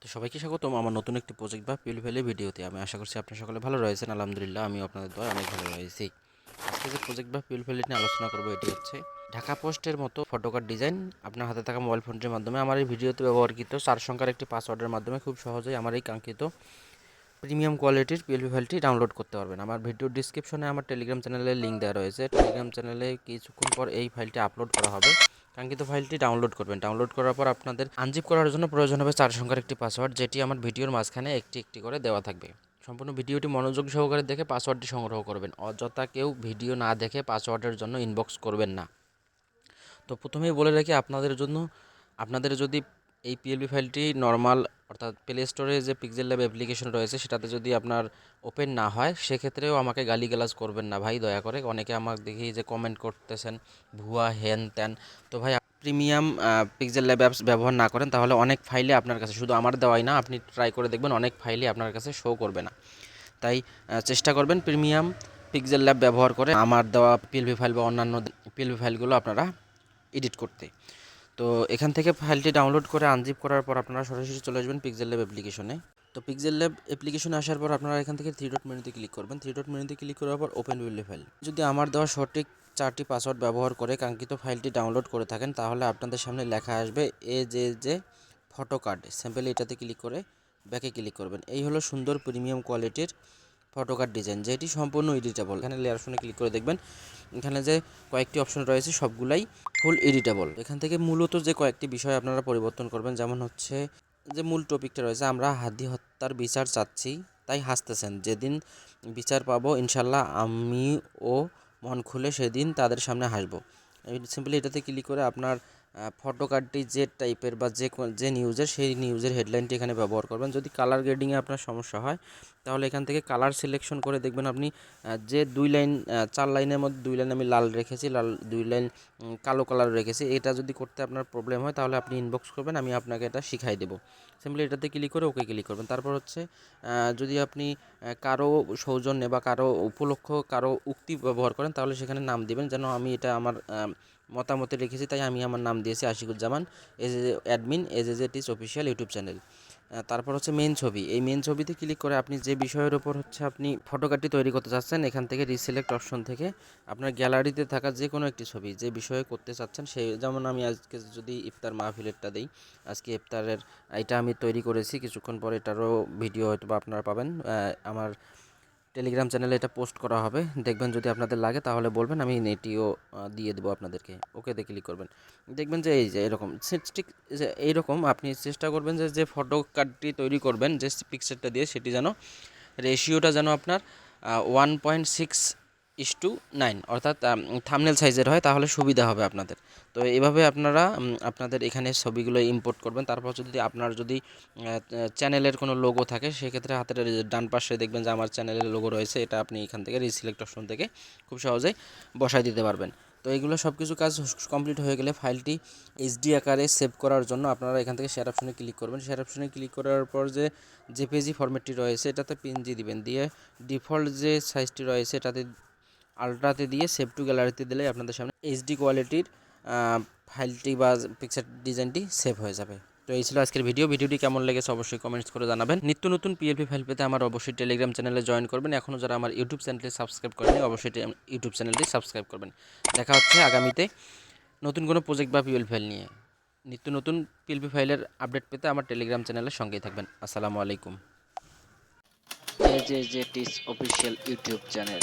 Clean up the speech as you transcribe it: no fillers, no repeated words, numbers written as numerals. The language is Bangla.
তো সবাইকে স্বাগতম আমার নতুন একটি প্রজেক্ট বা পিএলপিএল ভিডিওতে। আমি আশা করছি আপনি সকলে ভালো রয়েছেন। আলহামদুলিল্লাহ আমি আপনাদের দয়ায় অনেক ভালো রয়েছি। আজকে যে প্রজেক্ট বা পিএলপিএল নিয়ে আলোচনা করব এটি হচ্ছে ঢাকা পোস্টের মতো ফটোকার্ড ডিজাইন আপনার হাতে থাকা মোবাইল ফোনটির মাধ্যমে আমার এই ভিডিওতে ব্যবহৃত 4 সংখ্যার একটি পাসওয়ার্ডের মাধ্যমে খুব সহজেই আমার এই কাঙ্ক্ষিত প্রিমিয়াম কোয়ালিটির পিএলপি ফাইলটি ডাউনলোড করতে পারবেন। আমার ভিডিও ডিসক্রিপশনে আমার টেলিগ্রাম চ্যানেলের লিঙ্ক দেওয়া রয়েছে। টেলিগ্রাম চ্যানেলে কিছুক্ষণ পর এই ফাইলটি আপলোড করা হবে। কাঙ্ক্ষিত ফাইলটি ডাউনলোড করবেন। ডাউনলোড করার পর আপনাদের আনজিপ করার জন্য প্রয়োজন হবে 4 সংখ্যার একটি পাসওয়ার্ড, যেটি আমার ভিডিওর মাঝখানে একটি একটি করে দেওয়া থাকবে। সম্পূর্ণ ভিডিওটি মনোযোগ সহকারে দেখে পাসওয়ার্ডটি সংগ্রহ করবেন। অযথা কেউ ভিডিও না দেখে পাসওয়ার্ডের জন্য ইনবক্স করবেন না। তো প্রথমেই বলে রাখি আপনাদের যদি এই পিএলপি ফাইলটি নর্মাল অর্থাৎ প্লে স্টোরে যে পিক্সেল ল্যাব অ্যাপ্লিকেশন রয়েছে সেটাতে যদি আপনার ওপেন না হয়, সেক্ষেত্রেও আমাকে গালিগালাজ করবেন না ভাই, দয়া করে। অনেকে আমাকে দেখি যে কমেন্ট করতেছেন ভুয়া হ্যান ত্যান। তো ভাই, প্রিমিয়াম পিক্সেল ল্যাব অ্যাপস ব্যবহার না করেন, তাহলে অনেক ফাইলে আপনার কাছে, শুধু আমার দেওয়াই না, আপনি ট্রাই করে দেখবেন, অনেক ফাইলে আপনার কাছে শো করবে না। তাই চেষ্টা করবেন প্রিমিয়াম পিক্সেল ল্যাব ব্যবহার করে আমার দেওয়া পিএলপি ফাইল বা অন্যান্য পিএলপি ফাইলগুলো আপনারা এডিট করতে। তো এখান থেকে ফাইলটি ডাউনলোড করে আনজিপ করার পর আপনারা সরাসরি চলে আসবেন পিক্সেল ল্যাব অ্যাপ্লিকেশনে। তো পিক্সেল ল্যাব অ্যাপ্লিকেশনে আসার পর আপনারা এখান থেকে থ্রি ডট মেনুতে ক্লিক করবেন। থ্রি ডট মেনুতে ক্লিক করার পর ওপেন পিএলপি ফাইল, যদি আমার দেওয়া সঠিক 4টি পাসওয়ার্ড ব্যবহার করে কাঙ্ক্ষিত ফাইলটি ডাউনলোড করে থাকেন, তাহলে আপনাদের সামনে লেখা আসবে যে ফটো কার্ড স্যাম্পল, এটাতে ক্লিক করে ব্যাকে ক্লিক করবেন। এই হলো সুন্দর প্রিমিয়াম কোয়ালিটির ফটোকার্ড ডিজাইন, যেটি সম্পূর্ণ এডিটেবল। এখানে লেয়ার ফোনে ক্লিক করে দেখবেন, এখানে যে কয়েকটি অপশন রয়েছে সবগুলাই ফুল এডিটেবল। এখান থেকে মূলত যে কয়েকটি বিষয় আপনারা পরিবর্তন করবেন, যেমন হচ্ছে যে মূল টপিকটা রয়েছে, আমরা হাদি হত্যার বিচার চাচ্ছি তাই হাসতেছেন, যেদিন বিচার পাবো ইনশাল্লাহ আমিও মন খুলে সেদিন তাদের সামনে হাসবো। সিম্পলি এটাতে ক্লিক করে আপনার ফটো কার্ডটি যে টাইপের বা যে নিউজের, সেই নিউজের হেডলাইনটি এখানে ব্যবহার করবেন। যদি কালার গ্রেডিংয়ে আপনার সমস্যা হয়, তাহলে এখান থেকে কালার সিলেকশন করে দেখবেন আপনি যে 2 লাইন 4 লাইনের মধ্যে 2 লাইন আমি লাল রেখেছি, 2 লাইন কালো কালার রেখেছি। এটা যদি করতে আপনার প্রবলেম হয়, তাহলে আপনি ইনবক্স করবেন, আমি আপনাকে এটা শিখাই দেবো। সিম্পলি এটাতে ক্লিক করে ওকে ক্লিক করবেন। তারপর হচ্ছে যদি আপনি কারো সৌজন্যে বা কারো উপলক্ষ কারো উক্তি ব্যবহার করেন, তাহলে সেখানে নাম দিবেন। যেন আমি এটা আমার মতামতে রেখেছি, তাই আমি আমার নাম দিয়েছি Ashikuzzaman, as a admin, as it is official YouTube channel. তারপর হচ্ছে মেন ছবি। এই মেন ছবিতে ক্লিক করে আপনি যে বিষয়ের ওপর হচ্ছে আপনি ফটোকার্ডটি তৈরি করতে চাচ্ছেন, এখান থেকে রিসিলেক্ট অপশন থেকে আপনার গ্যালারিতে থাকা যে কোনো একটি ছবি যে বিষয়ে করতে চাচ্ছেন, সেই, যেমন আমি আজকে যদি ইফতার মাহফিলেরটা দিই, আজকে ইফতারের এটা আমি তৈরি করেছি। কিছুক্ষণ পরে এটারও ভিডিও হয়তো বা আপনারা পাবেন। আমার টেলিগ্রাম চ্যানেলে এটা পোস্ট করা হবে, দেখবেন। যদি আপনাদের লাগে তাহলে বলবেন, আমি নেটিও দিয়ে দেবো আপনাদেরকে। ওকেতে ক্লিক করবেন, দেখবেন যে এই যে এরকম ঠিক যে এইরকম আপনি চেষ্টা করবেন যে ফটো কার্ডটি তৈরি করবেন যে পিকচারটা দিয়ে, সেটি যেন রেশিওটা যেন আপনার 1.6:9 অর্থাৎ থাম্বনেল সাইজের হয়, তাহলে সুবিধা হবে আপনাদের। তো এইভাবে আপনারা আপনাদের এখানে ছবিগুলো ইম্পোর্ট করবেন। তারপর যদি আপনার যদি চ্যানেলের কোনো লোগো থাকে, সেক্ষেত্রে হাতের ডান পাশে দেখবেন যে আমার চ্যানেলের লোগো রয়েছে, এটা আপনি এখান থেকে রিসিলেক্ট অপশন থেকে খুব সহজেই বসায় দিতে পারবেন। তো এইগুলো সব কিছু কাজ কমপ্লিট হয়ে গেলে ফাইলটি এইচডি আকারে সেভ করার জন্য আপনারা এখান থেকে শেয়ার অপশনে ক্লিক করবেন। শেয়ার অপশনে ক্লিক করার পর যে জেপিজি ফরম্যাটটি রয়েছে এটাতে পিএনজি দিবেন, দিয়ে ডিফল্ট যে সাইজটি রয়েছে এটাতে আলট্রাতে দিয়ে সেভ টু গ্যালারিতে দিলে আপনাদের সামনে এইচডি কোয়ালিটির ফাইলটি বা পিকচার ডিজাইনটি সেভ হয়ে যাবে। তো এই ছিল আজকের ভিডিওটি কেমন লেগেছে অবশ্যই কমেন্টস করে জানাবেন। নিত্য নতুন পিএলপি ফাইল পেতে আমার অবশ্যই টেলিগ্রাম চ্যানেলে জয়েন করবেন। এখনও যারা আমার ইউটিউব চ্যানেলটি সাবস্ক্রাইব করেনি, অবশ্যই ইউটিউব চ্যানেলটি সাবস্ক্রাইব করবেন। দেখা হচ্ছে আগামীতে নতুন কোনো প্রজেক্ট বা পিএল ফাইল নিয়ে। নিত্য নতুন পিএলপি ফাইলের আপডেট পেতে আমার টেলিগ্রাম চ্যানেলের সঙ্গেই থাকবেন। আসসালামু আলাইকুম। এজ এ জেটিস অফিসিয়াল ইউটিউব চ্যানেল।